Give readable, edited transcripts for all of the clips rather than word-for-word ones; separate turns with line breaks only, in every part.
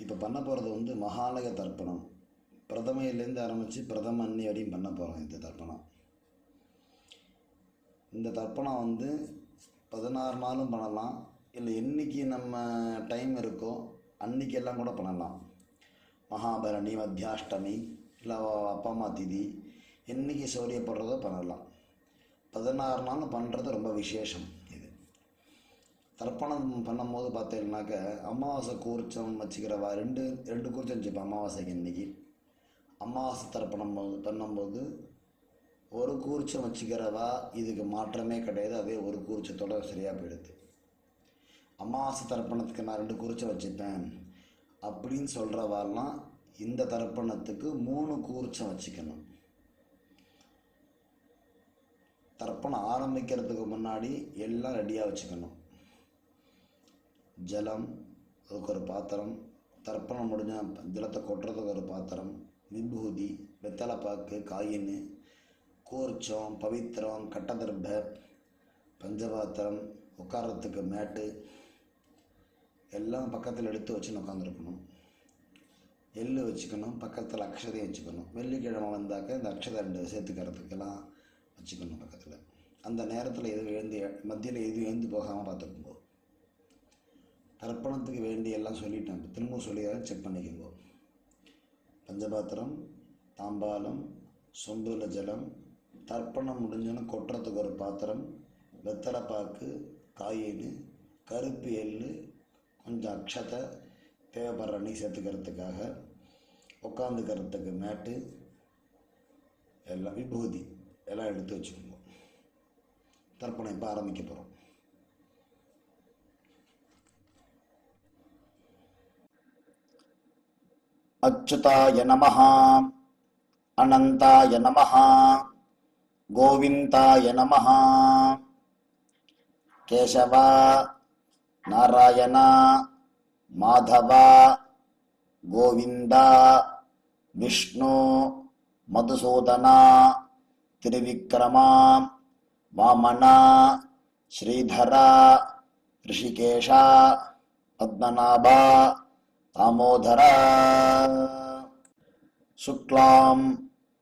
இப்போ பண்ண போகிறது வந்து மகாலய தர்ப்பணம். பிரதமையிலேருந்து ஆரம்பித்து பிரதம அன்னி வரையும் பண்ண போகிறோம். இந்த தர்ப்பணம் வந்து 16 நாளும் பண்ணலாம், இல்லை என்றைக்கு நம்ம டைம் இருக்கோ அன்றைக்கெல்லாம் கூட பண்ணலாம். மகாபரணி, மத்தியாஷ்டமி, இல்லை அப்பா அம்மா திதி, என்றைக்கு சௌரியப்படுறதோ பண்ணலாம். 16 நாள் பண்ணுறது ரொம்ப விசேஷம். இது தர்ப்பணம் பண்ணும்போது பார்த்தீங்கன்னாக்க அமாவாசை கூர்ச்சம் வச்சுக்கிறவா ரெண்டு கூர்ச்சம் வச்சுப்பேன். அமாவாசைக்கு இன்றைக்கி அமாவாசை தர்ப்பணம் பண்ணும்போது ஒரு கூர்ச்சம் வச்சுக்கிறவா இதுக்கு மாற்றமே கிடையாது. அதே ஒரு கூர்ச்சத்தோட சரியாக போயிடுது. அமாவாசை தர்ப்பணத்துக்கு நான் 2 கூர்ச்சம் வச்சுப்பேன் அப்படின்னு சொல்கிறவாலாம் இந்த தர்ப்பணத்துக்கு 3 கூர்ச்சம் வச்சுக்கணும். தர்ப்பணம் ஆரம்பிக்கிறதுக்கு முன்னாடி எல்லாம் ரெடியாக வச்சுக்கணும். ஜலம், அதுக்கு ஒரு பாத்திரம், தர்ப்பணம் முடிஞ்ச ஜலத்தை கொட்டுறதுக்கு ஒரு பாத்திரம், விபூதி, வெத்தலைப்பாக்கு, காயின், கூர்ச்சம், பவித்திரம், கட்டதர்ப, பஞ்சபாத்திரம், உட்காரத்துக்கு மேட்டு எல்லாம் பக்கத்தில் எடுத்து வச்சுன்னு உட்காந்துருக்கணும். எள்ளு வச்சுக்கணும், பக்கத்தில் அக்ஷதையும் வச்சுக்கணும். வெள்ளிக்கிழமை வந்தாக்க இந்த அக்ஷதை 2 சேர்த்துக்கிறதுக்கெல்லாம் வச்சுக்கணும் பக்கத்தில். அந்த நேரத்தில் மத்தியில் எதுவும் எழுந்து போகாமல் பார்த்துக்கும்போ. தர்ப்பணத்துக்கு வேண்டியெல்லாம் சொல்லிட்டேன். திரும்ப சொல்லியாலும் செக் பண்ணிக்கோங்க. பஞ்சபாத்திரம், தாம்பாலம், சொம்புல ஜலம், தர்ப்பணம் முடிஞ்சோன்னு கொட்டுறதுக்கு ஒரு பாத்திரம், வெத்தலைப்பாக்கு, காயின், கருப்பு எள்ளு, கொஞ்சம் அக்ஷதை, தேவைப்படுற அன்னி சேர்த்துக்கிறதுக்காக, உட்காந்துக்கிறதுக்கு மேட்டு, எல்லாம் விபூதி எல்லாம் எடுத்து வச்சுக்கோங்க. தர்ப்பணம் இப்போ ஆரம்பிக்க போகிறோம். அச்சுதாய நமஹ, அனந்தாய நமஹ, கோவிந்தாய நமஹ. கேசவ, நாராயண, மாதவ, கோவிந்த, விஷ்ணு, மதுசூதன, திரிவிக்ரம, வாமன, ஸ்ரீதர, ரிஷிகேஷ, பத்மநாப, தாமோதர. சுக்லாம்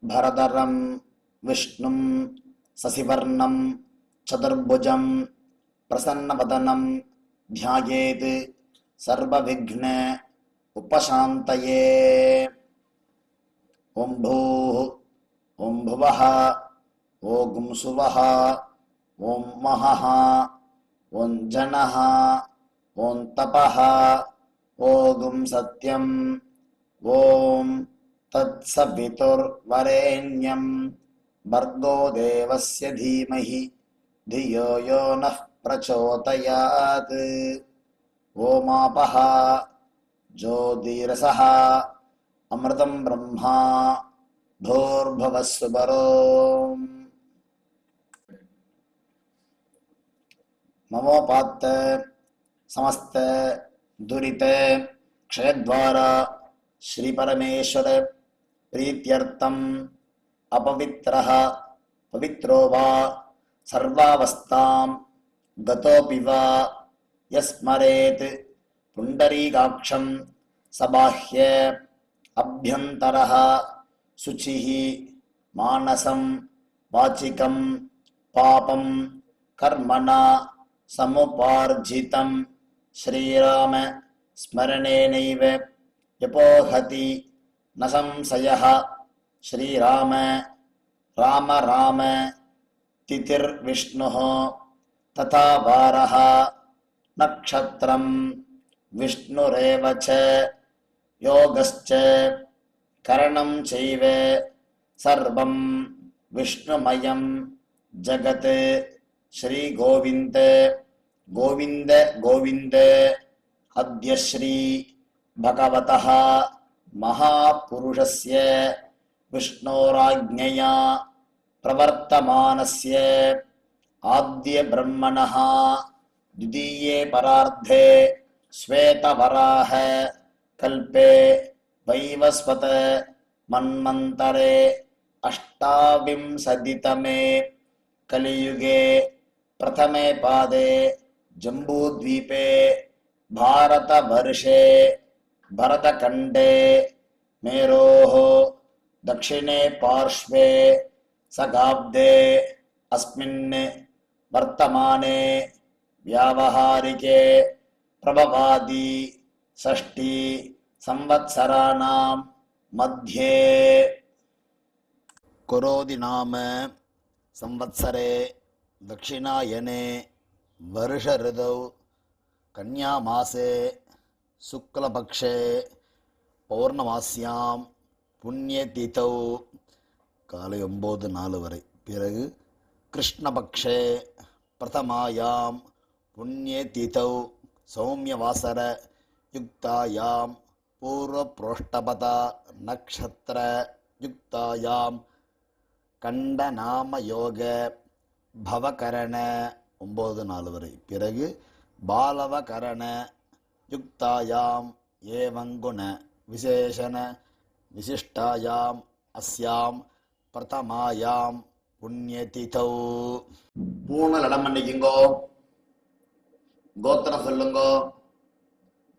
பரதரம் விஷ்ணும் சசிவர்ணம் சதுர்புஜம் பிரசன்னவதனம் த்யாயேத் சர்வவிக்ன உபசாந்தயே. ஓம் பூः ஓம் புவः ஓம் சுவः ஓம் மஹः ஓம் ஜனः ஓம் தபः ஓம் சத்யம் ஓம் தத்சவிதுர்வரேண்யம் भर्गो देवस्य धीमहि धियो यो नः प्रचोदयात्. ओमापः ज्योतिरसः अमृतं ब्रह्मा भूर्भुवः सुवरो. ममोपात्त समस्त दुरित क्षयद्वारा श्री परमेश्वर प्रीत्यर्थम अपवित्रः पवित्रो वा सर्वावस्थां गतोऽपि वा यस्मरेत् पुण्डरीकाक्षं सबाह्य अभ्यन्तरः शुचिः मानसं वाचिकं पापं कर्मणा समुपार्जितं श्रीराम स्मरणेनैव यपोहति न संशयः. श्रीराम राम राम तिथिर्विष्णुः तथा वारः नक्षत्रं विष्णुरेव च योगश्च करणं चैव सर्वं विष्णुमयं जगत्. श्री गोविन्द गोविन्द गोविन्द. अद्य श्री भगवतः महापुरुषस्य विष्णोराज्ञया प्रवर्तमानस्य आद्य ब्रह्मणः द्वितीये परार्धे श्वेतवराह कल्पे वैवस्वत मन्वन्तरे अष्टाविंशतितमे कलियुगे प्रथमे पादे जम्बूद्वीपे भारतवर्षे भरतखण्डे मेरोः दक्षिणे पार्श्वे सगाब्दे अस्मिन् वर्तमाने व्यावहारिके प्रभवादि षष्ठी संवत्सराणां मध्ये कुरोदि नाम संवत्सरे दक्षिणायने वर्ष ऋतौ कन्यामासे शुक्लपक्षे पौर्णमास्यां पुण्यतिथौ காலை 9:04 வரை. பிறகு கிருஷ்ணபக்ஷே பிரதமாயாம் புண்ணியதிதௌ சௌமியவாசர யுக்தாயாம் பூர்வப்ரோஷ்டபதா நக்ஷத்திர யுக்தாயாம் கண்டநாமயோக பவகரண 9:04 வரை. பிறகு பாலவகரண யுக்தாயாம் ஏவங்குண விசேஷண விசிஷ்டாயாம் அஸ்யாம் பிரதமாயாம் புண்ணியதிதௌ. பூணல் இடம் பண்ணிக்குங்கோ. கோத்திரம் சொல்லுங்கோ.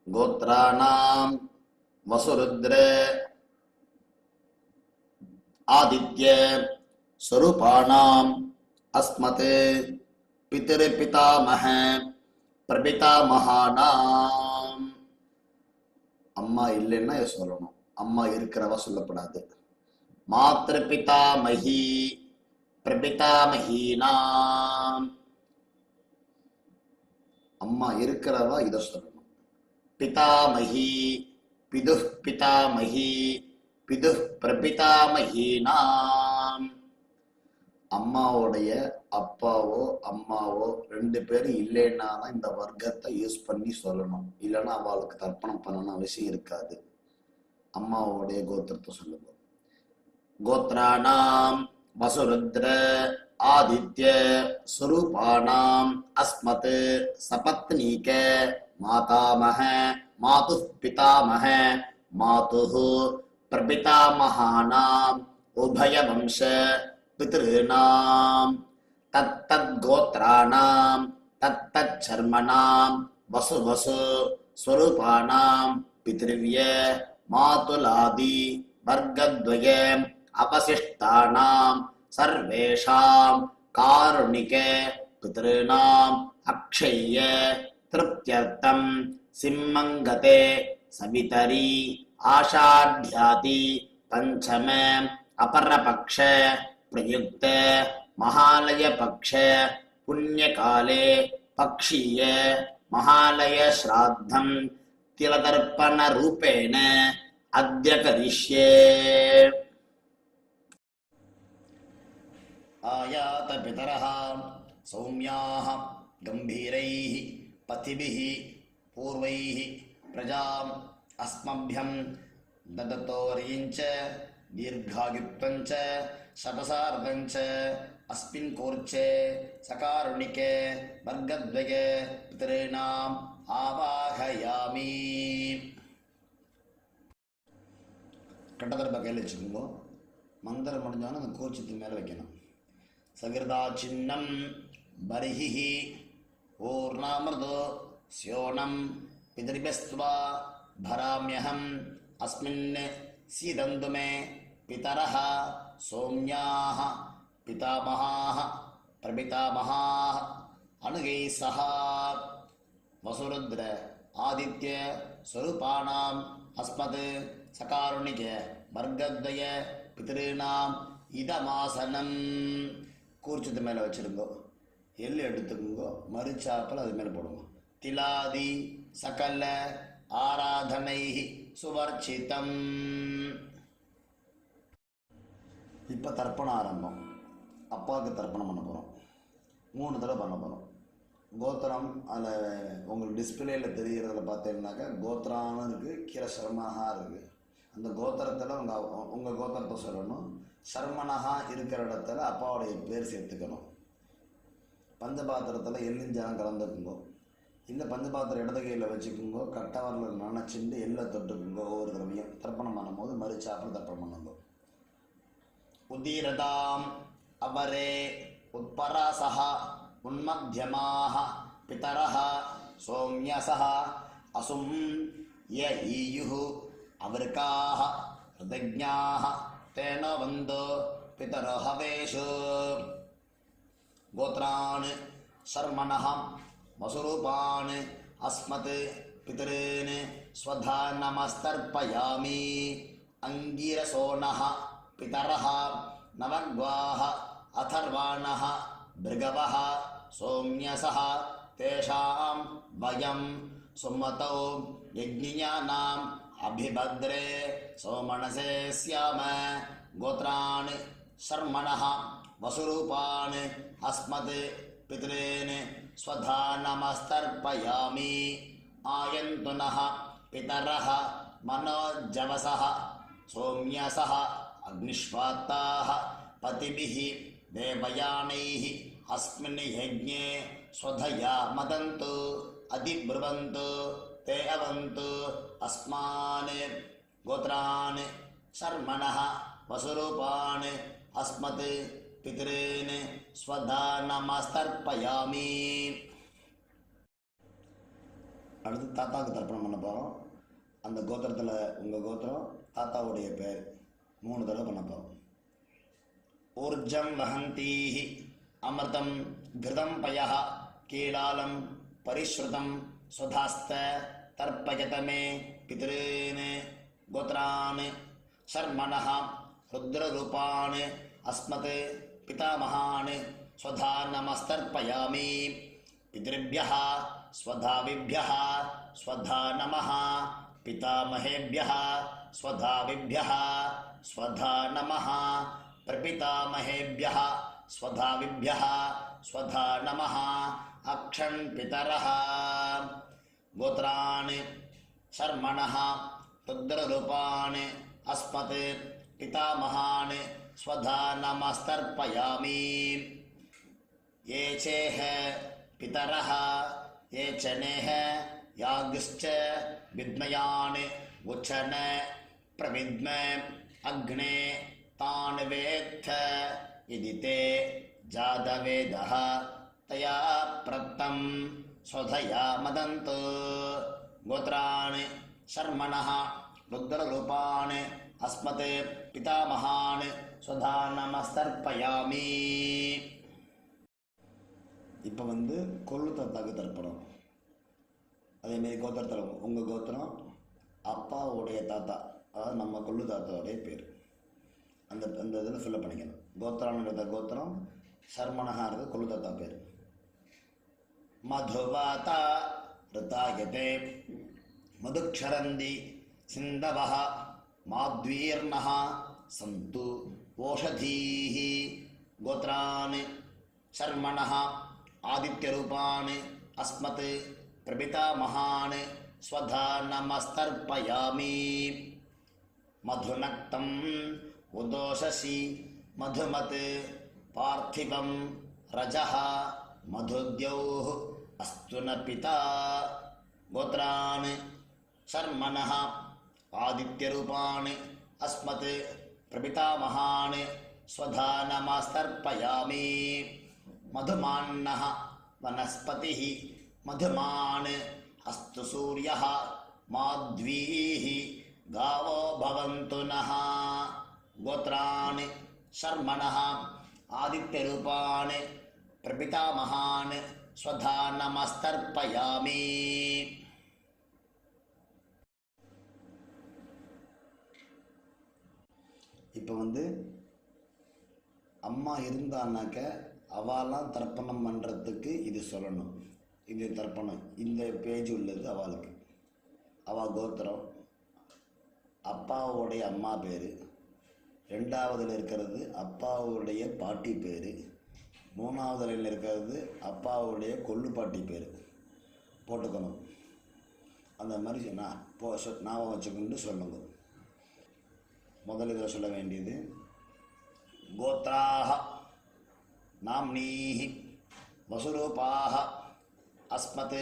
கோத்ராணாம் வசுருத்ர ஆதித்ய ஸ்வரூபாணாம் அஸ்மத் பிதృபிதாமஹ பிரபிதாமஹானாம். அம்மா இல்லைன்னா சொல்லணும், அம்மா இருக்கிறவா சொல்லப்படாது. மாத்ருபிதாமஹி பிரபிதாமஹீனாம். அம்மா இருக்கிறவா இதை சொல்லணும். பிதாமஹி பிது பிதாமஹி பிது பிரபிதாமஹீனாம். அம்மாவோடைய அப்பாவோ அம்மாவோ 2 பேரும் இல்லைன்னா தான் இந்த வர்க்கத்தை யூஸ் பண்ணி சொல்லணும். இல்லைன்னா அவளுக்கு தர்ப்பணம் பண்ணணும் அவசியம் இருக்காது. அம்மாவோடைய கோத்திரத்தை சொல்லுங்க. கோத்ராணாம் வசுருத்ர ஆதித்ய ஸ்வரூபாணாம் அஸ்மத் சபத்னீக மாதாமஹ மாது பிதாமஹ மாது பிரபிதாமஹானாம் உபயவம்ச பித்ருணாம் தத்தத் கோத்ராணாம் தத்தத் சர்மணாம் வசு வசு ஸ்வரூபாணாம் பித்ருவ்ய மாதுலாதி வர்க்கத்வய அவசிஷ்டானாம் சர்வேஷாம் காருணிக பித்ருணாம் அக்ஷய்ய திருப்த்யர்த்தம் சிம்மங்கதே சவிதரி ஆஷாட்யாதி பஞ்சம அபரபக்ஷ பிரயுக்த மகாலய பக்ஷ புண்ணியகாலே பக்ஷீய மகாலய ஸ்ராத்தம் திலதர்ப்பண ரூபேண அத்ய கரிஷ்யே. ஆயாத பிதரஹ சௌம்யாஹ கம்பீரைஹ பதிபிஹ பூர்வைஹ பிரஜாம் அஸ்மப்யம் தததோரியஞ்ச தீர்காயுக்தஞ்ச சதசார்தஞ்ச அஸ்மின் கோர்ச்சே சகாருணிகே வர்க்கத்வய பிதॄணாம் ஆவாஹயாமி. கட்டதர்ப கையில் வச்சுக்கோங்க. மந்திரம் முடிஞ்சாலும் அந்த கோச்சத்து மேலே வைக்கணும். சகிருதா சின்னம் பரிஹி ஊர்ணாமிருதோ ஸ்யோனம் பிதரிபஸ்துவா பராமியகம் அஸ்மின் சீதந்து மே பிதரஹ சௌம்யாஹ பிதாமஹாஹ பிரபிதாமஹாஹ அனுகைः சஹ வசுருத்ர ஆதித்ய ஸ்வரூபாணாம் அஸ்மத் சகாருணிக வர்க்கத்வய பித்ருணாம் இதமாசனம். கூர்ச்சத்து மேலே வச்சுருங்கோ. எள்ளு எடுத்துக்கோங்க. மறுச்சாப்பல் அது மேலே போடுங்க. திலாதி சகல ஆராதனை சுவர்ச்சிதம். இப்போ தர்ப்பணம் ஆரம்பம். அப்பாவுக்கு தர்ப்பணம் பண்ண போகிறோம். 3 தடவை பண்ண போகிறோம். கோத்திரம் அதில் உங்களுக்கு டிஸ்பிளேயில் தெரிகிறதுல பார்த்தீங்கன்னாக்கா கோத்திரான்னு இருக்குது, கீழே சர்மனஹா இருக்குது. அந்த கோத்திரத்தில் உங்கள் கோத்திரத்தை சொல்லணும். சர்மனஹா இருக்கிற இடத்துல அப்பாவுடைய பேர் சேர்த்துக்கணும். பஞ்சபாத்திரத்தில் எள்ளிஞ்சாலம் கலந்துக்குங்கோ. இல்லை பஞ்சபாத்திரம் இடது கையில் வச்சுக்குங்கோ. கட்டவரில் நினச்சிட்டு எள்ளை தொட்டுக்குங்கோ. ஒவ்வொரு தடவையும் தர்ப்பணம் பண்ணும்போது மறுச்சாப்பில் தர்ப்பணம் பண்ணுங்க. உதீரதாம் அவரே உட்பராசஹ உன்மத்தியமாஹ பிதரஹ சௌம்யசஹ அசும் ய ஈயுः அவருக்காः ருதஜ்ஞாः தேன வந்தோ பிதரோ ஹவேஷு கோத்ரான் சர்மணः வசுரூபான் அஸ்மத் பிதॄன் ஸ்வதா நமஸ்தர்ப்பயாமி அங்கீரசோணः பிதரः நவக்வாः அதர்வாணः பிருகவः சோம்யசः தேஷாம் வயம் சுமதோ யஜ்ஞியானாம் அபிபத்ரே சோமணசே ஸ்யாம கோத்ரான் சர்மணः வசுரூபான் அஸ்மத் பிதॄன் ஸ்வதா நமஸ்தர்ப்பயாமி ஆயந்து நः பிதரः மனோஜவசः சோம்யசः அக்னிஷ்வாத்தாः பதிபிः தேவயானைः அஸ்மின் யஜ்ஞே ஸ்வதயா மதந்து அதிப்ருவந்து தே அவந்து அஸ்மான் கோத்ரான் சர்மணः வசுரூபான் அஸ்மத் பிதॄன் ஸ்வதா நமஸ்தர்ப்பயாமி. அடுத்து தாத்தாவுக்கு தர்ப்பணம் பண்ண போகிறோம். அந்த கோத்திரத்தில் உங்கள் கோத்திரம் தாத்தாவுடைய பேர் 3 தடவை பண்ண போகிறோம். ஊர்ஜம் வஹந்தீஹ அமிர்தம் கிருதம் பயः கீலாலம் பரிஸ்ருதம் சுதாஸ்த தர்ப்பயதமே பிதॄன் கோத்ரான் சர்மணः ருத்ரரூபான் அஸ்மத் பிதாமகான் ஸ்வதா நமஸ்தர்ப்பயாமி பிதృभ्यः स्वधाविभ्यः स्वधा नमः पितामहेभ्यः स्वधाविभ्यः स्वधा नमः प्रपितामहेभ्यः स्वधाविभ्यः स्वधा नमः अक्षन् पितरः गोत्रान् शर्मणः रुद्ररूपान् अस्मत् पितामहान् स्वधा नमस्तर्पयामि. ये चेह पितरः ये च नेह यागश्च विद्मयान् उचन प्रविद्म अग्ने तान् वेत्थ यदि ते जातवेदः तया प्रत्तं स्वधया मदन्तु. गोत्रान् शर्मणः रुद्ररूपान् अस्मत् पितामहान् स्वधा நமஸ்தர்ப்பயாமி. இப்போ கொள்ளு தாத்தாக்கு தர்ப்பணம். அதேமாரி கோத்திரத்தில் உங்கள் கோத்திரம் அப்பாவுடைய தாத்தா, அதாவது நம்ம கொள்ளு தாத்தாவுடைய பேர் அந்த அந்த இதில் ஃபில்லப் பண்ணிக்கணும். கோத்திரானுங்கிறத கோத்திரம், சர்மனஹாங்கிறது கொள்ளு தாத்தா பேர். மதுவாதா ரிதாயதே மதுக்ஷரந்தி சிந்தவஹ மாத்வீர்ணஹ சந்து ஓஷதீஹி. கோத்ரான் शर्मणः आदित्यरूपान् अस्मत् प्रपितामहान् स्वधा नमस्तर्पयामि. मधुनक्तं उदोषसि मधुमत् पार्थिवं रजः मधुद्यौः अस्तु न पिता. गोत्रान् शर्मणः आदित्यरूपान् अस्मत् प्रपितामहान् स्वधा नमस्तर्पयामि. मधुमान्नः वनस्पतिः मधुमान् अस्तु सूर्यः माध्वीः गावो भवन्तु नः. गोत्रान् शर्मणः आदित्यरूपान् प्रपितामहान् स्वधा नमस्तर्पयामि. இப்போ அம்மா இருந்தான்னாக்க அவெல்லாம் தர்ப்பணம் பண்ணுறதுக்கு இது சொல்லணும். இது தர்ப்பணம், இந்த பேஜ் உள்ளது அவளுக்கு. அவள் கோத்திரம், அப்பாவுடைய அம்மா பேர், 2வதுல இருக்கிறது அப்பாவுடைய பாட்டி பேர், 3வதுல இருக்கிறது அப்பாவுடைய கொள்ளு பாட்டி பேர் போட்டுக்கணும். அந்த மாதிரி ஞாபகம் வச்சுக்கொண்டு சொல்லுங்க. முதல் இதில் சொல்ல வேண்டியது கோத்ராஹ நாம்னீஹ வசுரூபாஹ அஸ்மத்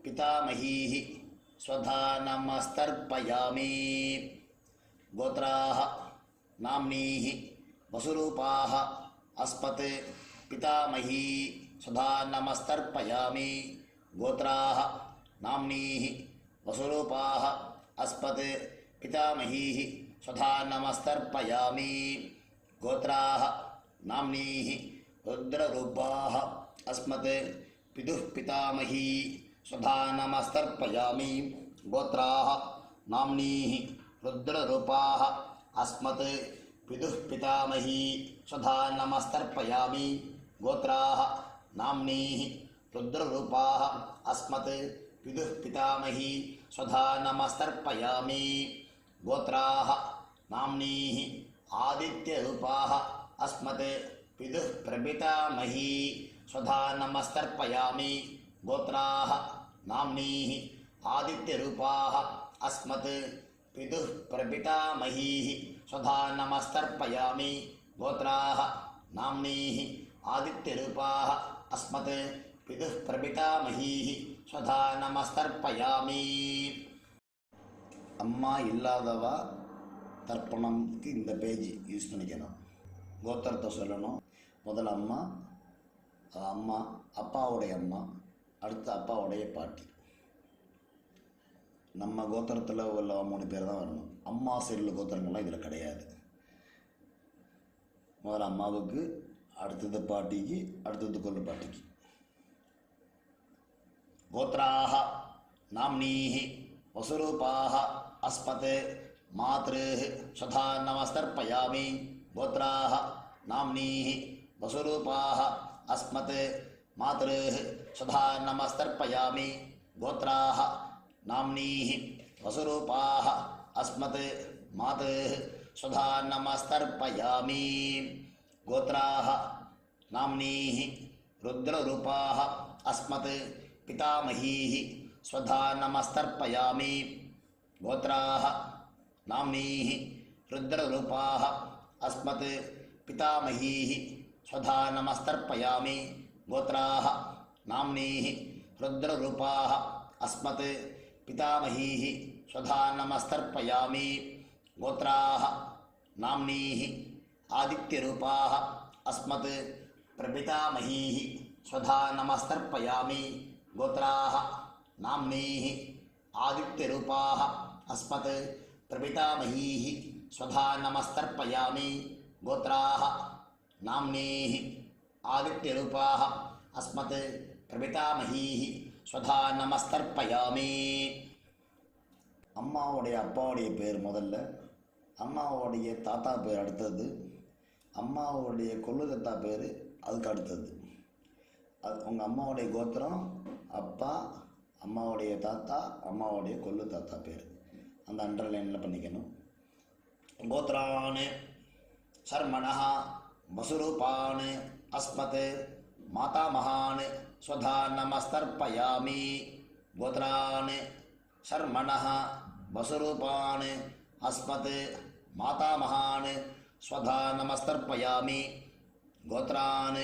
பிதாமஹீஹ ஸ்வதா நமஸ்தர்ப்பயாமி. கோத்ராஹ நாம்னீஹ வசுரூபாஹ அஸ்மத் பிதாமஹீ ஸ்வதா நமஸ்தர்ப்பயாமி. கோத்ராஹ நாம்னீஹ वसुरूपाः अस्मत् पितामहीः स्वधा नमस्तर्पयामि। गोत्राः नाम्नीः रुद्ररूपाः अस्मत् पितुः पितामही स्वधा नमस्तर्पयामि। गोत्राः नाम्नीः रुद्ररूपाः अस्मत् पितुः पितामही स्वधा नमस्तर्पयामि। गोत्राः नाम्नीः रुद्ररूपाः अस्मत् पितुः पितामही स्वधा नमस्तर्पयामि। गोत्राः नाम्नीः आदित्यरूपाः अस्मत् पितुः प्रपितामही स्वधा नमस्तर्पयामि। गोत्राः नाम्नीः आदित्यरूपाः अस्मत् पितुः प्रपितामही स्वधा नमस्तर्पयामि। गोत्राः नाम्नीः आदित्यरूपाः अस्मत् पितुः प्रपितामही स्वधा नमस्तर्पयामि। அம்மா இல்லாதவா தர்ப்பணம்க்கு இந்த பேஜ் யூஸ் பண்ணிக்கணும். கோத்திரத்தை சொல்லணும். முதல்ல அம்மா, அம்மா அப்பாவுடைய அம்மா, அடுத்து அப்பாவுடைய பாட்டி. நம்ம கோத்திரத்தில் உள்ள 3 பேர் தான் வரணும். அம்மா சைடில் கோத்திரங்கள்லாம் இதில் கிடையாது. முதல்ல அம்மாவுக்கு, அடுத்தது பாட்டிக்கு, அடுத்தது கொள்ளு பாட்டிக்கு. गोत्राः नाम्नीः वसुरूपाः अस्मत् मातृः स्वधा नमस्तर्पयामि। गोत्राः नाम्नीः वसुरूपाः अस्मत् मातृः स्वधा नमस्तर्पयामि। गोत्राः नाम्नीः वसुरूपाः अस्मत् मातृः स्वधा नमस्तर्पयामि। गोत्राः नाम्नीः रुद्ररूपाः अस्मत् पितामहीः स्वधा नमस्तर्पयामि। गोत्राः नाम्नीः रुद्ररूपाः अस्मत् पितामहीः स्वधा नमस्तर्पयामि। गोत्राः नाम्नीः रुद्ररूपाः अस्मत् पितामहीः स्वधा नमस्तर्पयामि। गोत्राः नाम्नीः आदित्यरूपाः अस्मत् प्रपितामहीः स्वधा नमस्तर्पयामि। गोत्राः नाम्नीः आदित्यरूपाः अस्मत् प्रपितामहीः स्वधा नमस्तर्पयामि। गोत्राः नाम्नीः आदित्यरूपाः अस्मत् प्रपितामहीः स्वधा नमस्तर्पयामि। அம்மாவுடைய அப்பாவுடைய பேர் முதல்ல, அம்மாவுடைய தாத்தா பேர் அடுத்தது, அம்மாவுடைய கொள்ளு தாத்தா பேர் அதுக்கு அடுத்தது. அது உங்கள் அம்மாவுடைய கோத்திரம், அப்பா, அம்மாவுடைய தாத்தா, அம்மாவுடைய கொள்ளு தாத்தா பேர் அந்த அண்டர்லைனில் பண்ணிக்கணும். கோத்ரான் சர்மணः வசுரூபான் அஸ்மத் மாதாமகான் ஸ்வதா நமஸ்தர்ப்பயாமி. கோத்ரான் சர்மணः வசுரூபான் அஸ்மத் மாதாமகான் ஸ்வதா நமஸ்தர்ப்பயாமி. கோத்ரான்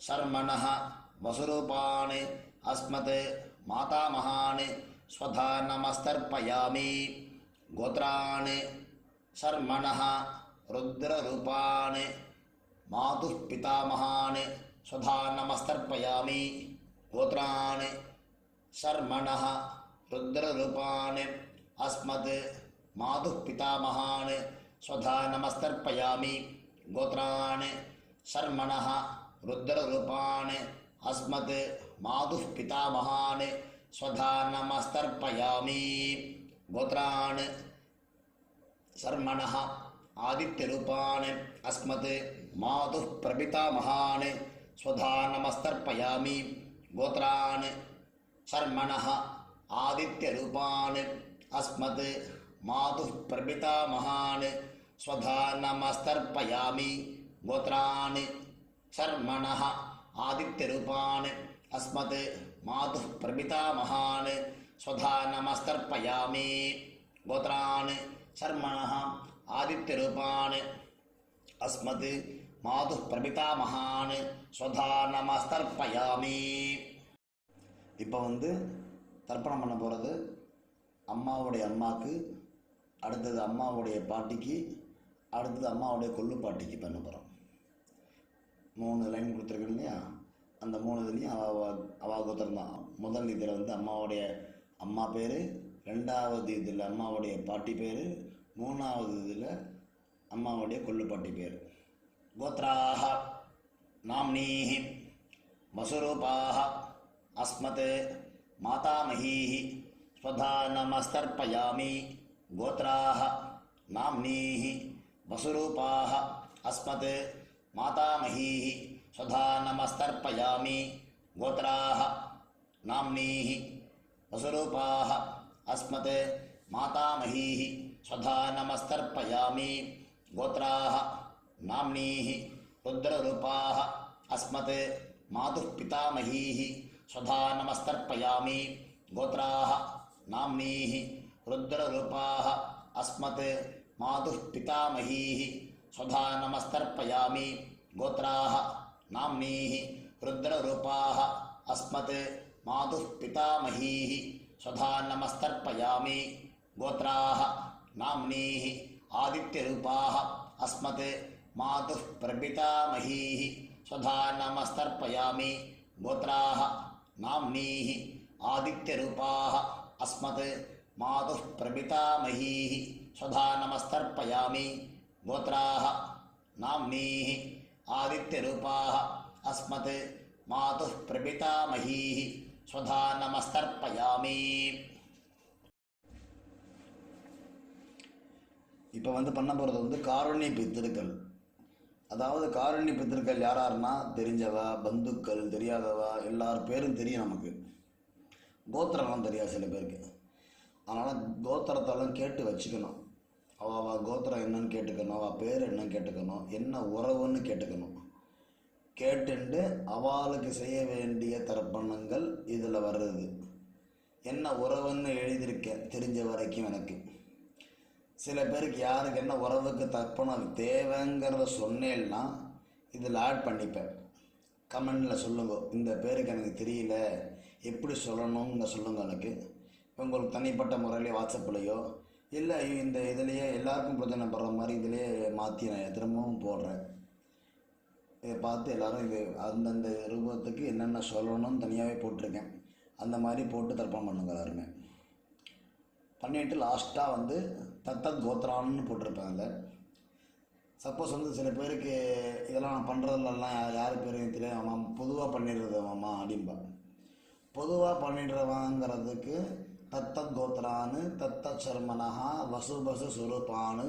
शर्मणः वसुरूपान् अस्मत् मातामहान् स्वधा नमस्तर्पयामि. गोत्रान् शर्मणः रुद्ररूपान् मातुः पितामहान् स्वधा नमस्तर्पयामि. गोत्रान् शर्मणः रुद्ररूपान् अस्मत् मातुः पितामहान् स्वधा नमस्तर्पयामि. गोत्रान् शर्मणः रुद्ररूपान् अस्मत् मातुः पितामहान् स्वधा नमस्तर्पयामि. गोत्रान् शर्मणः आदित्यरूपान् अस्मत् मातुः प्रपितामहान् स्वधा नमस्तर्पयामि. गोत्रान् शर्मणः आदित्यरूपान् अस्मत् मातुः प्रपितामहान् स्वधा नमस्तर्पयामि. गोत्रान् शर्मणः आदित्यरूपान् अस्मत् मातुः प्रपितामहान् स्वधा नमस्तर्पयामि. गोत्रान् शर्मणः आदित्यरूपान् अस्मत् मातुः प्रपितामहान् स्वधा नमस्तर्पयामि. இப்போ தர்ப்பணம் பண்ண போகிறது அம்மாவுடைய அம்மாவுக்கு, அடுத்தது அம்மாவுடைய பாட்டிக்கு, அடுத்தது அம்மாவுடைய கொள்ளு பாட்டிக்கு பண்ண போகிறோம். 3 லைன் கொடுத்துருக்கேன் இல்லையா, அந்த 3 இதுலேயும் அவா கோத்திரம் தான். முதல் இதில் அம்மாவுடைய அம்மா பேர், ரெண்டாவது இதில் அம்மாவுடைய பாட்டி பேர், மூணாவது இதில் அம்மாவுடைய கொள்ளுப்பாட்டி பேர். கோத்ராஹ நாம்னீஹ வசுரூபாஹ அஸ்மத் மாதாமஹீஹ ஸ்வதா நமஸ்தர்ப்பயாமி. கோத்ராஹ நாம்னீஹ வசுரூபாஹ அஸ்மத் மாதாமஹீஹ ஸ்வதா நமஸ்தர்ப்பயாமி. கோத்ராஹ நாம்னீஹ வசுரூபாஹ அஸ்மத் மாதாமஹீஹ ஸ்வதா நமஸ்தர்ப்பயாமி. கோத்ராஹ நாம்னீஹ ருத்ரரூபாஹ அஸ்மத் மாதுः பிதாமஹீஹ ஸ்வதா நமஸ்தர்ப்பயாமி. கோத்ராஹ நாம்னீஹ ருத்ரரூபாஹ அஸ்மத் மாதுः பிதாமஹீஹ ஸ்வதா நமஸ்தர்ப்பயாமி. கோத்ராஹ நாம்னீஹ ருத்ரரூபாஹ அஸ்மத் மாதுः பிதாமஹீஹ ஸ்வதா நமஸ்தர்ப்பயாமி. கோத்ராஹ நாம்னீஹ ஆதித்யரூபாஹ அஸ்மத் மாதுः பிரபிதாமஹீஹ ஸ்வதா நமஸ்தர்ப்பயாமி. கோத்ராஹ நாம்னீஹ ஆதித்யரூபாஹ அஸ்மத் மாதுः பிரபிதாமஹீஹ ஸ்வதா நமஸ்தர்ப்பயாமி. கோத்ராஹ நாம்னீஹ ஆதித்யரூபாஹ அஸ்மத் மாதுः பிரபிதாமஹீஹ ஸ்வதா நமஸ்தர்ப்பயாமி. இப்போ பண்ண போகிறது காருண்ய பித்திருக்கள். அதாவது காருண்ய பித்திருக்கள் யாராருன்னா தெரிஞ்சவா, பந்துக்கள், தெரியாதவா, எல்லார் பேரும் தெரியும் நமக்கு. கோத்திரம்லாம் தெரியாது சில பேருக்கு. அதனால் கோத்திரத்தெல்லாம் கேட்டு வச்சுக்கணும். அவள் கோத்திரம் என்னன்னு கேட்டுக்கணும், அவள் பேர் என்னன்னு கேட்டுக்கணும், என்ன உறவுன்னு கேட்டுக்கணும். கேட்டுண்டு அவளுக்கு செய்ய வேண்டிய தர்ப்பணங்கள் இதில் வர்றது. என்ன உறவுன்னு எழுதியிருக்கேன் தெரிஞ்ச வரைக்கும் எனக்கு. சில பேருக்கு யாருக்கு என்ன உறவுக்கு தர்ப்பணம் தேவைங்கிறத சொன்னேன்னா இதில் ஆட் பண்ணிப்பேன். கமெண்டில் சொல்லுங்க, இந்த பேருக்கு எனக்கு தெரியல, எப்படி சொல்லணுங்க சொல்லுங்க எனக்கு. உங்களுக்கு தனிப்பட்ட முறையிலே வாட்ஸ்அப்லேயோ இல்லை இந்த இதுலேயே எல்லாருக்கும் பிரச்சனைப்படுற மாதிரி இதிலேயே மாற்றி நான் திரும்பவும் போடுறேன். இதை பார்த்து எல்லோரும் இது அந்தந்த ரூபத்துக்கு என்னென்ன சொல்லணும்னு தனியாகவே போட்டிருக்கேன். அந்த மாதிரி போட்டு தர்ப்பணம் பண்ணுங்க எல்லாருமே. பண்ணிவிட்டு லாஸ்ட்டாக தத்தத் கோத்ரான்னு போட்டிருப்பேன். அதில் சப்போஸ் சில பேருக்கு இதெல்லாம் நான் பண்ணுறதுலலாம் யார் பேரும் தெரியாது, ஆமாம் பொதுவாக பண்ணிடுறது மாமா அப்படின்பா. பொதுவாக பண்ணிடுறவாங்கிறதுக்கு தத்தத் கோத்ரான்னு தத்தத் சர்மனஹா வசுபசு சுரூபானு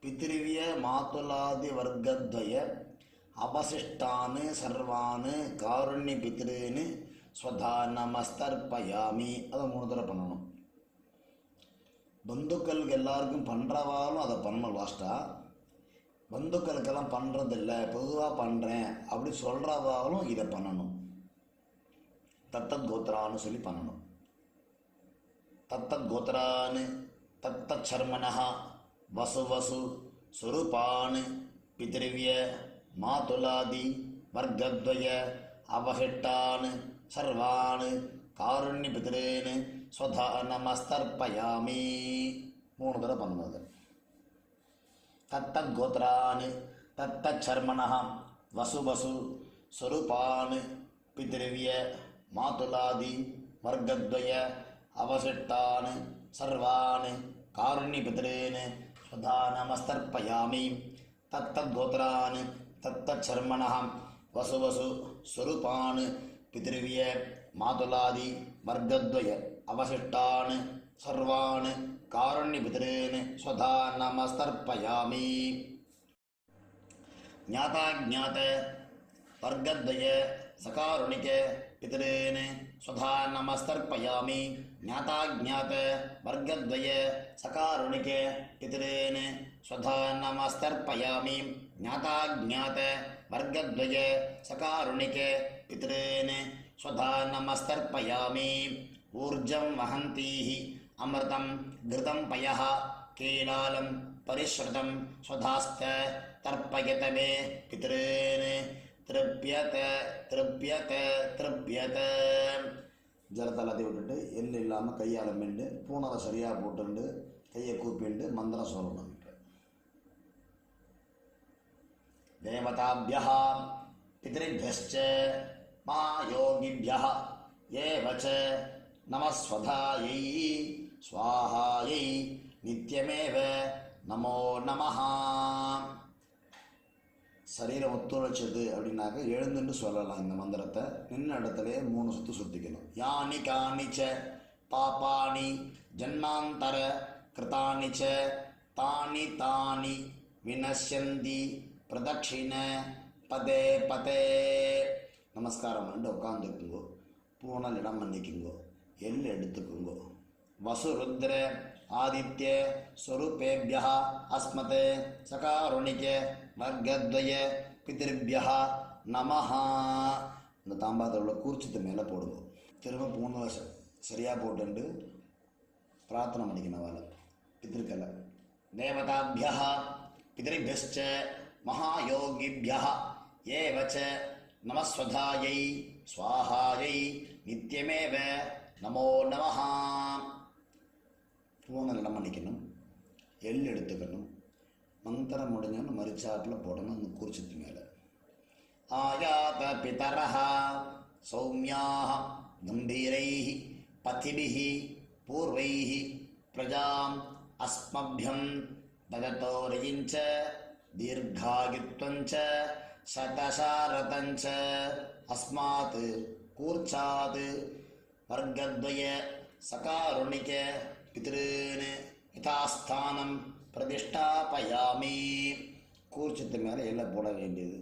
பித்ருவிய மாத்துலாதி வர்க்கத்வய அவசிஷ்டானு சர்வானு காருண்ய பித்ருன்னு ஸ்வதா நமஸ்தர்ப்பயாமி. அதை 3 தடவை பண்ணணும். பந்துக்களுக்கு எல்லாருக்கும் பண்ணுறவாலும் அதை பண்ணணும். லாஸ்ட்டாக பந்துக்களுக்கெல்லாம் பண்ணுறதில்ல, பொதுவாக பண்ணுறேன் அப்படி சொல்கிறவாலும் இதை பண்ணணும். தத்தத் கோத்ரான்னு சொல்லி பண்ணணும். தத்தத் கோத்ரான்னு தத்தத் சர்மனஹா வசுவசு சுரூபானு பித்ருவிய மாதுலாதி வர்க்கத்வய அவஹிட்டானு சர்வானு காருண்ய பித்ருன்னு ஸ்வதா நமஸ்தர்ப்பயாமி. 3 தடவை பண்ணுவது. தத்தத் கோத்ரான்னு தத்தத் சர்மனஹ வசுவசு ஸ்வரூபான் பித்ருவிய மாதுலாதி வர்க்கத்வய அவசிட்டான் சர்வான் காருண்ய பித்ருன்னு ஸ்வதா நமஸ்தர்ப்பயாமி. தத்தத் கோத்ரான் தத்தத் சர்மனஹ வசுவசு ஸ்வரூபான் பித்ருவிய மாதுலாதி வர்க்கத்வய அவசிஷ்டான் சர்வான் காருண்ய பித்ருன்னு ஸ்வதா நமஸ்தர்ப்பயாமி. ஞாதாஜ்ஞாத வர்க்கத்வய சகாருணிக பித்ருன்னு ஸ்வதா நமஸ்தர்ப்பயாமி. ஞாதாஜ்ஞாத வர்க்கத்வய சகாருணிக பித்ருன்னு ஸ்வதா நமஸ்தர்ப்பயாமி. ஞாதாஜ்ஞாத வர்க்கத்வய சகாருணிக பித்ருன்னு ஸ்வதா நமஸ்தர்ப்பயாமி. ஊர்ஜம் வஹந்தீஹ அமிர்தம் கிருதம் பயஹ கேலாலம் பரிஸ்ருதம் ஸ்வதாஸ்த தர்ப்பயத மே பித்ருன்னு திருப்யத திருப்யத திருப்யத. ஜலத்தை எல்லாத்தையும் விட்டுட்டு எள்ளு இல்லாமல் கையால் மெண்டு பூனதை சரியாக போட்டுண்டு கையை கூப்பிண்டு மந்திரம் சொல்லணும். தேவதாபியः பித்ருभ्यश्च மா யோகிभ्यः ஏவ ச நமஸ்வதாயை स्वाहायै नित्यमेव नमो नमः. சரீரம் ஒத்துழைச்சது அப்படின்னாக்க எழுந்துன்னு சொல்லலாம். இந்த மந்திரத்தை நின்ன இடத்துலையே 3 சுற்று சுற்றிக்கணும். யானி காணிச்ச பாபானி ஜன்மாந்தர கிருதானிச்ச தானி தானி வினஷ்யந்தி பிரதட்சிண பதே பதே. நமஸ்காரம் பண்ணிட்டு உட்காந்துக்குங்கோ. பூனல் இடம் பண்ணிக்குங்கோ. எள் எடுத்துக்குங்கோ. வசுருத்ர ஆதித்ய ஸ்வரூபேபியः அஸ்மத் சகாருணிக வர்க்கத்வய பிதிருபியः நமஹ. இந்த தாம்பாத்தில் உள்ள கூர்ச்சத்து மேலே போடுங்க. திரும்ப 3 வருஷம் சரியாக போட்டுண்டு பிரார்த்தனை பண்ணிக்கணும். வேலை பித்திருக்கலை. தேவதாபியः பிதிருபியश्च மகாயோகிபியः ஏவச்ச நமஸ்வதாயை ஸ்வாஹாயை நித்யமேவ நமோ நமஹ. பூனை இடம் பண்ணிக்கணும். எள் எடுத்துக்கணும். மந்திரம் முடிஞ்சோன்னு மரிச்சாப்பில் போடணும் அந்த குறிச்சத்து மேலே. ஆயாத பிதரஹ சௌமியாக கம்பீரைः பதிபிः பூர்வைः பிரஜாம் அஸ்மப்யம் தததோரயிஞ்ச தீர்காயுத்வஞ்ச சதசாரதஞ்ச அஸ்மாத் கூர்ச்சாத் வர்க்கத்வய சகாருணிக பித்ருன் யதாஸ்தானம் பிரதிஷ்டாபயாமி. கூர்ச்சத்து மேலே எல்லாம் போட வேண்டியது.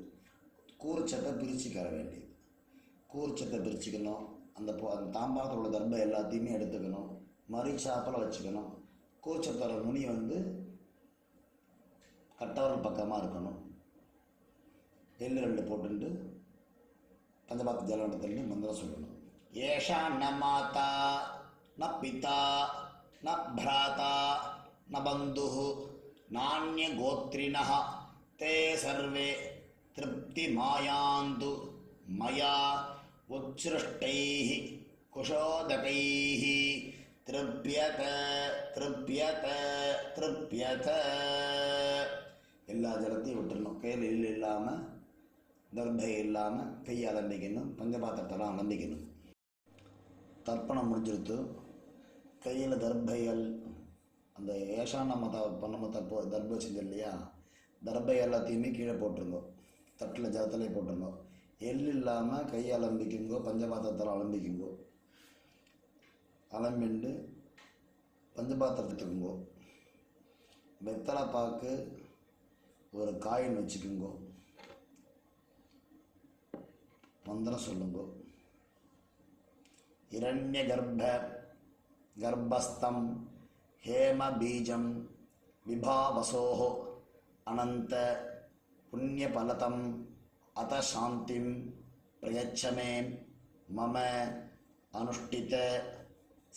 கூர்ச்சத்தை பிரிச்சுக்கற வேண்டியது. கூர்ச்சத்தை பிரிச்சுக்கணும். அந்த தாம்பாளத்தில் உள்ள தர்பை எல்லாத்தையுமே எடுத்துக்கணும். மரிச்சாப்பில் வச்சுக்கணும். கூர்ச்சத்தோட நுனி கட்டவரல் பக்கமாக இருக்கணும். எள்ளு 2 போட்டுட்டு பஞ்சபாத்த ஜலண்டத்தில் மந்திரம் சொல்லணும். ஏஷா ந மாதா ந பிதா ந பிராதா ந பந்துः நான்ய கோத்ரிணः தே சர்வே திருப்தி மாயாந்து மயா உத்ஸ்ருஷ்டைः குஷோதகைः திருப்யத திருப்யத திருப்யத. எல்லா ஜலத்தையும் விட்டுறணும். கையில் எள் இல்லாமல் தர்பை இல்லாமல் கையை அலம்பிக்கணும். பஞ்சபாத்திரத்தெல்லாம் அலம்பிக்கணும். தர்ப்பணம் முடிஞ்சிருத்து. கையில் தர்பைகள் அந்த ஏஷான மத பண்ணம தப்போ தர்பை செஞ்சு இல்லையா, தர்பை எல்லாத்தையுமே கீழே போட்டுருங்கோ. தட்டில் ஜலத்திலே போட்டுருங்கோ. எள் இல்லாமல் கையை அலம்பிக்குங்கோ. பஞ்சபாத்திரத்தில் அலம்பிக்குங்கோ. அலம்பிண்டு பஞ்சபாத்திரத்துக்குங்கோ. வெத்தலை பாக்கு ஒரு காயின் வச்சுக்குங்கோ. மந்திரம் சொல்லுங்கோ. இரண்ய கர்ப்பஸ்தம் ஹேம பீஜம் விபாவசோஹ அனந்த புண்ணியபலதம் அத சாந்திம் பிரயச்சமே மம அனுஷ்டித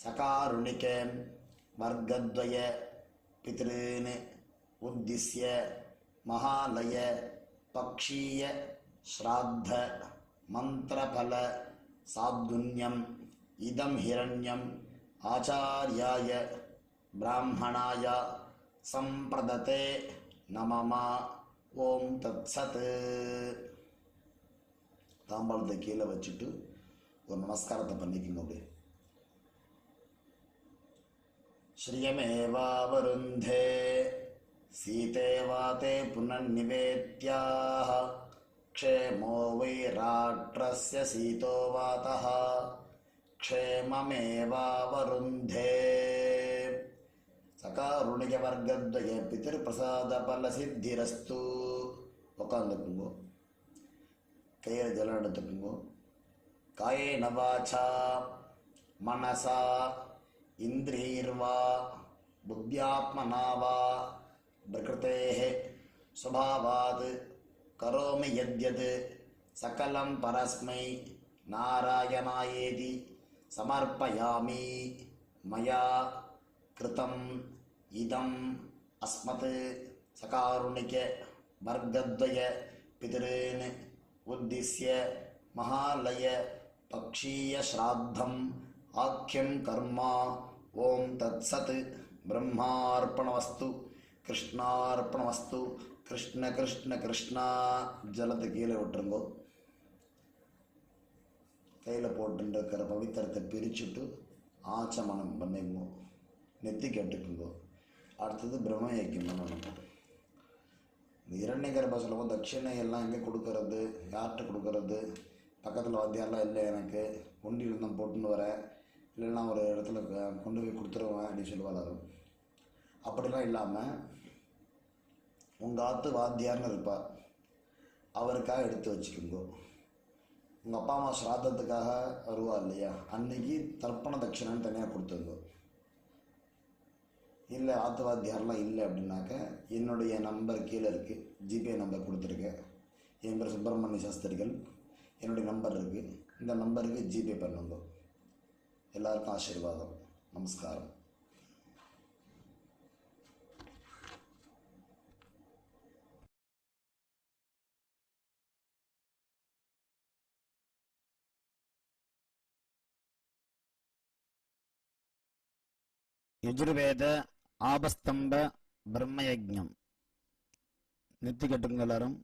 சகாருணிக வர்க்கத்வய பித்ருன் உத்திஸ்ய மகாலய பக்ஷீய ஸ்ராத்த மந்திரபல சாதுன்யம் இதம் ஹிரண்யம் ஆச்சார்யாய பிராமணாய சம்பிரததே நமமா. ஓம் தத் சத். தாம்பாளத்தை கீழே வச்சுட்டு ஒரு நமஸ்காரத்தை பண்ணிக்கோங்க. அப்படியே ஸ்ரியமேவாவருந்தே சீதேவாதே புனர்நிவேத்யாஹ க்ஷேமோ வைராட்ரஸ்ய சீதோ வாதஹ க்ஷேமமேவாவருந்தே. சகாருணிக வர்க்கத்வய பிதிருப்பிரசாத பல சித்திரஸ்து. உட்காந்துக்குங்கோ. கையில் ஜலம் எடுத்துக்குங்கோ. காயேன வாசா மனசா இந்திரியர்வா புத்தியாத்மனா வா பிரகிருதேஹ ஸ்வபாவாத் கரோமி யத்யத் சகலம் பரஸ்மை நாராயணாயேதி சமர்ப்பயாமி. மயா கிருதம் இதம் அஸ்மத் சகாருணிக வர்க்கத்வய பித்ருன் உத்திஸ்ய மகாலய பக்ஷீய ஸ்ராத்தம் ஆக்கியம் கர்மா. ஓம் தத் சத். பிரம்மார்ப்பணவஸ்து கிருஷ்ணார்ப்பணவஸ்து. கிருஷ்ண கிருஷ்ண கிருஷ்ணா. ஜலத்தை கீழே விட்டுருங்கோ. கையில் போட்டுருக்கிற பவித்திரத்தை பிரிச்சுட்டு ஆச்சமனம் பண்ணுங்க. நெத்தி கேட்டுக்குங்கோ. அடுத்தது பிரம்ம யஜ்யம் பண்ணணும். இந்த இரண்ய கர்ப்ப சொல்லுவோம். தட்சிணை எல்லாம் எங்கே கொடுக்கறது, யார்கிட்ட கொடுக்கறது, பக்கத்தில் வாத்தியாரெலாம் இல்லை, எனக்கு ஒண்டியில் தான் போட்டுன்னு வரேன், இல்லைன்னா ஒரு இடத்துல கொண்டு போய் கொடுத்துருவேன் அப்படின்னு சொல்லுவார். அப்படிலாம் இல்லாமல் உங்கள் ஆற்று வாத்தியார்னு இருப்பார், அவருக்காக எடுத்து வச்சுக்கோங்கோ. உங்கள் அப்பா அம்மா ஸ்ராத்தத்துக்காக வருவா இல்லையா, அன்னைக்கு தர்ப்பண தட்சிணைன்னு தனியாக கொடுத்துருங்கோ. இல்லை ஆற்று வாத்தியாரெலாம் இல்லை அப்படின்னாக்க என்னுடைய நம்பர் கீழே இருக்குது, ஜிபே நம்பர் கொடுத்துருக்கேன். என் பேர் சுப்பிரமணிய சாஸ்திரிகள், என்னுடைய நம்பர் இருக்குது, இந்த நம்பருக்கு ஜிபே பண்ணுங்க. எல்லாருக்கும் ஆசீர்வாதம். நமஸ்காரம்.
யஜுர்வேத ஆபஸ்தம்ப பிரம்மயஜம். நெத்தி கட்டுங்க எல்லாரும்.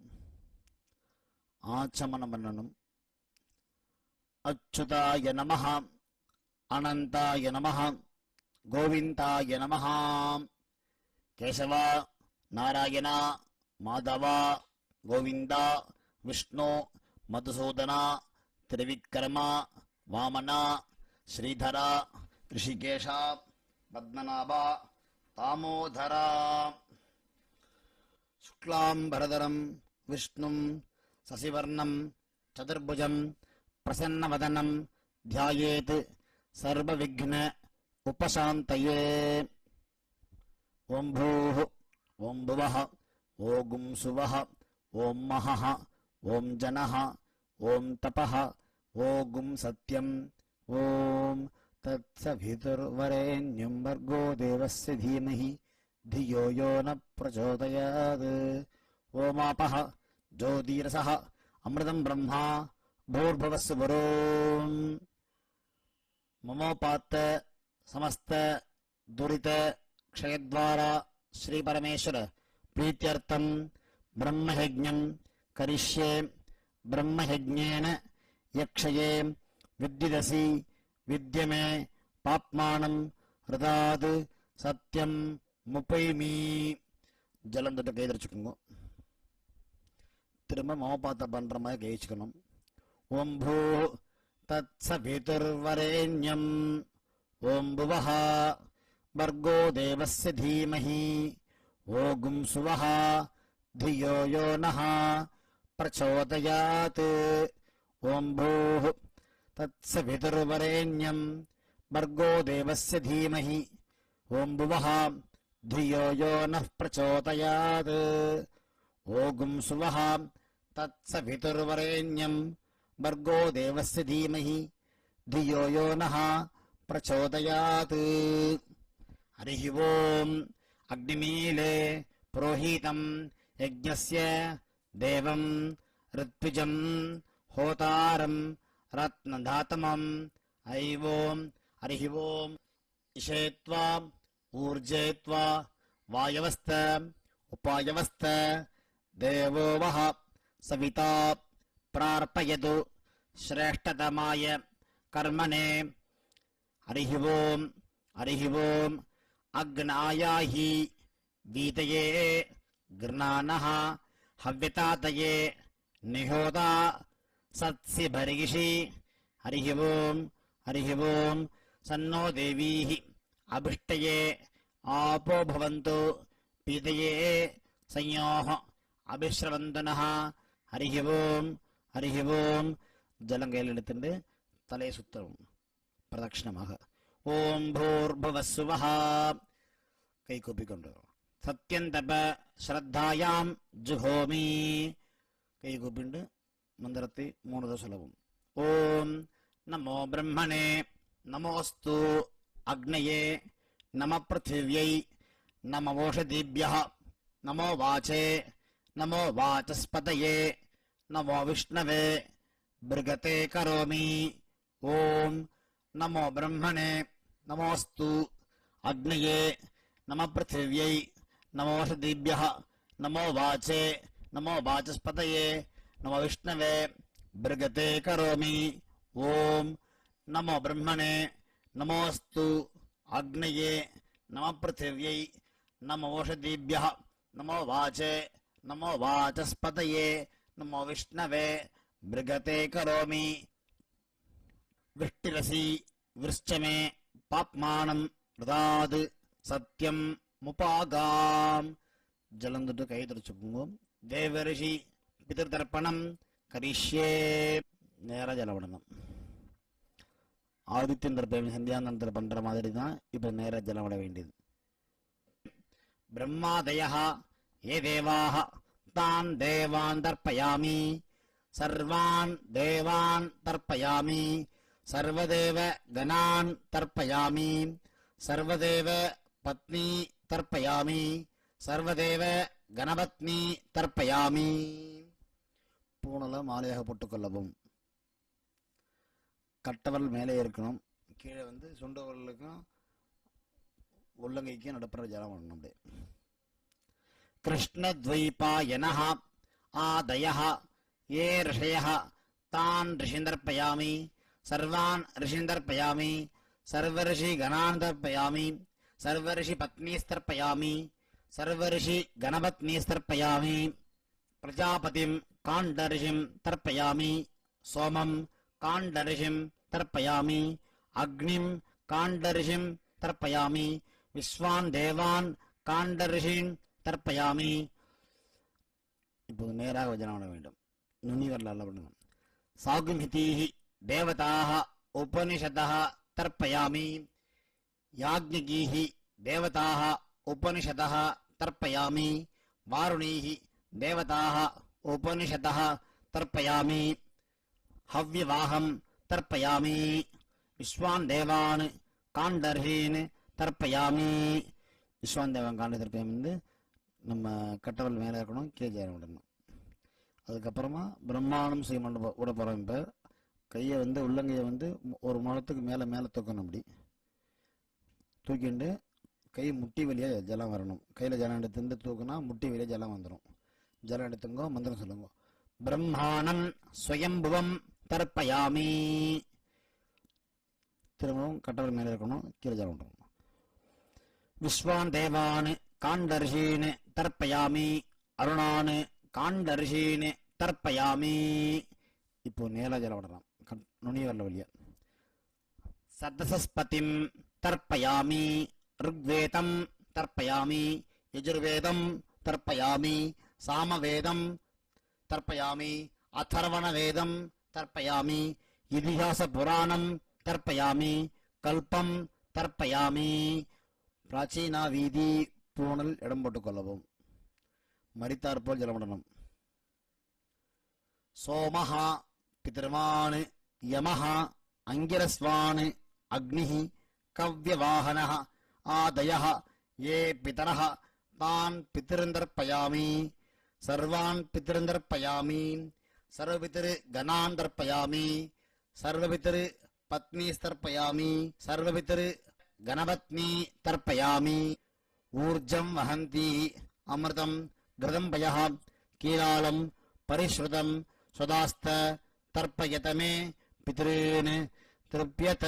ஆச்சமனம் பண்ணணும். அச்சுதாய நமஹ, அனந்தாய நமஹ, கோவிந்தாய நமஹ. கேசவா, நாராயணா, மாதவா, கோவிந்தா, விஷ்ணு, மதுசூதனா, திரிவிக்ரமா, வாமனா, ஸ்ரீதரா, ரிஷிகேஷா, பத்மநாபா, தாமோதரா. சுக்லாம்பரதரம் விஷ்ணும் சசிவர்ணம் சதுர்புஜம் பிரசன்னவதனம் த்யாயேத் சர்வவிக்ன உபசாந்தயே. ஓம் பூஹ் ஓம் புவஹ ஓம் சுவஹ ஓம் மஹஹ ஓம் ஜனஹ ஓம் தபஹ ஓம் சத்யம். ஓம் தத்சவிதுர்வரேண்யம் வர்கோ தேவஸ்ய தீமஹி धियो यो न प्रचोदयात्. ओमापः ज्योतिरसः अमृतं ब्रह्मा भूर्भुवस्सुवरोम्. ममोपात्त समस्त दुरित क्षयद्वारा श्री परमेश्वर प्रीत्यर्थं ब्रह्मयज्ञं करिष्ये. ब्रह्मयज्ञेन यक्षये विद्युदसि विद्यमे पाप्मानं हृदात् सत्यं முப்பைமீ. ஜலம் தொட்டு கை தரிச்சுக்கோங்க. திரும்ப மோபாத்த பண்ற மாதிரி கழிச்சுக்கணும். ஓம் பூ தத் சவிதுர்வரேண்யம் ஓம் புவஹ வர்கோ தேவஸ்ய தீமஹி ஓம் சுவஹ धियो यो नः प्रचोदयात्. ஓம் பூ தத் சவிதுர்வரேண்யம் வர்கோ தேவஸ்ய தீமஹி ஓம் புவஹ धियो यो नः प्रचोदयात्. ओगुं सुवः तत्सवितुर्वरेण्यं भर्गो देवस्य धीमहि धियो यो नः प्रचोदयात्. हरिः ओम्. अग्निमीले पुरोहितं यज्ञस्य देवं ऋत्विजं होतारं रत्नधातमं ऐवों. हरिः ओम्. इषेत्वा ऊर्जेत्वा वायवस्त उपायवस्त देवो वः सविता प्रार्पयतु श्रेष्ठतमाय कर्मणे. हरिः ओम्. हरिः ओम्. अग्नायाहि वीतये गृणानः हव्यतातये निहोता सत्सि भर्गिषि. हरिः ओम्. हरिः ओम्. सन्नो देवीः अभिष्टये आपो भवन्तु पीतये संयोः अभिश्रवन्तु नः. हरिः ओम्. हरिः ओम्. जलं கையில் எடுத்துட்டு தலையை சுத்தவும் பிரதட்சிணமாக. ஓம் பூர்புவஸ்ஸுவஹ. கை கூப்பிக்கொண்டு சத்யந்தப ஸ்ரத்தாயாம் ஜுஹோமி. கை கூப்பிண்டு மந்திரத்தை 3 தடவை சொல்லவும். ஓம் நமோ பிரம்மணே நமோஸ்து अग्नये नमः पृथिव्यै नमो ओषधीभ्यः नमो वाचे नमो वाचस्पतये नमो विष्णवे भृगते करोमि. ओम नमो ब्रह्मणे नमोस्तु अग्नये नमः पृथिव्यै नमो ओषधीभ्यः नमो वाचे नमो वाचस्पतये नमो विष्णवे भृगते करोमि. ओम नमो ब्रह्मणे नमोस्तु अग्नये நம பிருத்திவ்யை நம ஓஷதீபியः நமோ வாச்சே நமோ வாசஸ்பதயே நமோ விஷ்ணவே மிருகதே கரோமி விஷ்டிரசி விருஷ்சமே பாப்மானம் ருதாது சத்யம் முபாகாம். ஜலம் தொட்டு கை துடைச்சுக்கோங்க. தேவரிஷி பிதர்தர்ப்பணம் கரிஷ்யே. நேர ஜலம் விடணும். ஆதித்யன் தர்ப்பணம் சந்தியாந்தரத்தில் பண்ற மாதிரி தான் இப்ப நேர ஜலம் விட வேண்டியது. பிரம்மாதயः ஏ தேவாः தான் தேவான் தர்ப்பயாமி சர்வான் தேவான் தர்ப்பயாமி சர்வதேவ கணான் தர்ப்பயாமி சர்வதேவ பத்னி தர்ப்பயாமி சர்வதேவ கணபத்னி தர்ப்பயாமி. பூணல மாலையாக போட்டுக்கொள்ளவும். கட்டவரல் மேலே இருக்கணும். கீழே சுண்டவரலுக்கும் உள்ளங்கைக்கும் நடுப்புற ஜலம் வரணும். அப்படியே கிருஷ்ணத்வைபாயனः ஆதயः ஏ ரிஷயः தான் ரிஷிந்தர்ப்பயாமி சர்வான் ரிஷிந்தர்ப்பயாமி சர்வரிஷி கணான் தர்ப்பயாமி சர்வரிஷி பத்னீஸ்தர்ப்பயாமி சர்வரிஷி கணபத்னீஸ்தர்ப்பயாமி பிரஜாபதிம் காண்டரிஷிம் தர்ப்பயாமி சோமம் காண்டரிஷிம் தர்ப்பயாமி அக்னிம் காண்டரிஷிம் தர்ப்பயாமி விஸ்வான் தேவான் காண்டரிஷிம் தர்ப்பயாமி. இப்போது நேராக வஜனம் பண்ண வேண்டும். நுனி வரலாறு பண்ணணும். சாகுமிதீஹி தேவதாः உபனிஷதः தர்ப்பயாமி யாக்ஞிகீஹி தேவதாः உபனிஷதः தர்ப்பயாமி வாருணீஹி தேவதாः உபனிஷதः தர்ப்பயாமி ஹவ்யவாஹம் தர்ப்பயாமி விஸ்வான் தேவான் காண்டர்ஹீன் தர்ப்பயாமி. விஸ்வான் தேவான் காண்ட தர்ப்பயாமி நம்ம கட்டவல் மேலே இருக்கணும். கீழே ஜெயம் விடணும். அதுக்கப்புறமா பிரம்மாண்டம் செய்ய விட போகிறோம். இப்போ கையை உள்ளங்கையை ஒரு முழத்துக்கு மேலே மேலே தூக்கணும். அப்படி தூக்கிண்டு கை முட்டி வழியாக ஜலம் வரணும். கையில் ஜலம் எடுத்து தூக்குனா முட்டி வழியாக ஜலம் வந்துடும். ஜலம் எடுத்துங்கோ, மந்திரம் சொல்லுங்க. பிரம்மாணம் ஸ்வயம்புவம் தர்ப்பயாமி. திரும்பவும் கட்டவல் மேலே இருக்கணும். கீழே ஜலம் விடணும். விஸ்வான் தேவான் காண்டர்ஷீன் தர்ப்பயாமி அருணான் காண்டர்ஷீன் தர்ப்பயாமி. இப்போ நேரா ஜலம் விடலாம். நுனி வரல வழியா. சதசஸ்பதிம் தர்ப்பயாமி ருக்வேதம் தர்ப்பயாமி யஜுர்வேதம் தர்ப்பயாமி சாமவேதம் தர்ப்பயாமி அதர்வண வேதம் தர்ப்பயாமி இதிஹாச புராணம் தர்ப்பயாமி கல்பம் தர்ப்பயாமி. பிராச்சீனா வீதி பூணல் இடம் போட்டுக் கொள்ளவும். மரித்தார் போல் ஜலமிடணும். சோமஹா பிதர்வான் யமஹ அங்கிரஸ்வான் அக்னிஹி கவ்யவாஹனஹ ஆதயஹ ஏ பிதரஹ தான் பிதிருந்தர்ப்பயாமி சர்வான் பிதிருந்தர்ப்பயாமி சர்வபிதிரு கணான் தர்ப்பயாமி சர்வபிதிரு பத்னீஸ்தர்ப்பயாமி சர்வபிதிரு கணபத்னி தர்ப்பயாமி. ஊர்ஜம் வஹந்தி அமிர்தம் கிருதம்பயः கீலாலம் பரிஸ்ருதம் சுதாஸ்த தர்ப்பயத மே பித்ருன் திருப்யத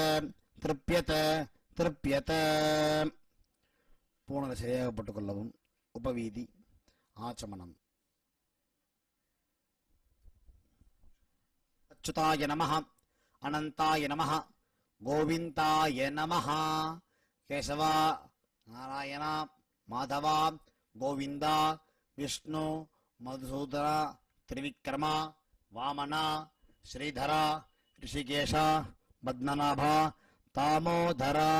திருப்யத திருப்யத. பூணலை சரியாக போட்டுக்கொள்ளவும். உபவீதி ஆச்சமனம். அச்சுதாய நமः அனந்தாய நமः கோவிந்தாய நமः. கேசவா நாராயணா மாதவா கோவிந்தா விஷ்ணு மதுசூதனா திரிவிக்ரமா வாமனா ஸ்ரீதரா ரிஷிகேஷா பத்மநாபா தாமோதரா.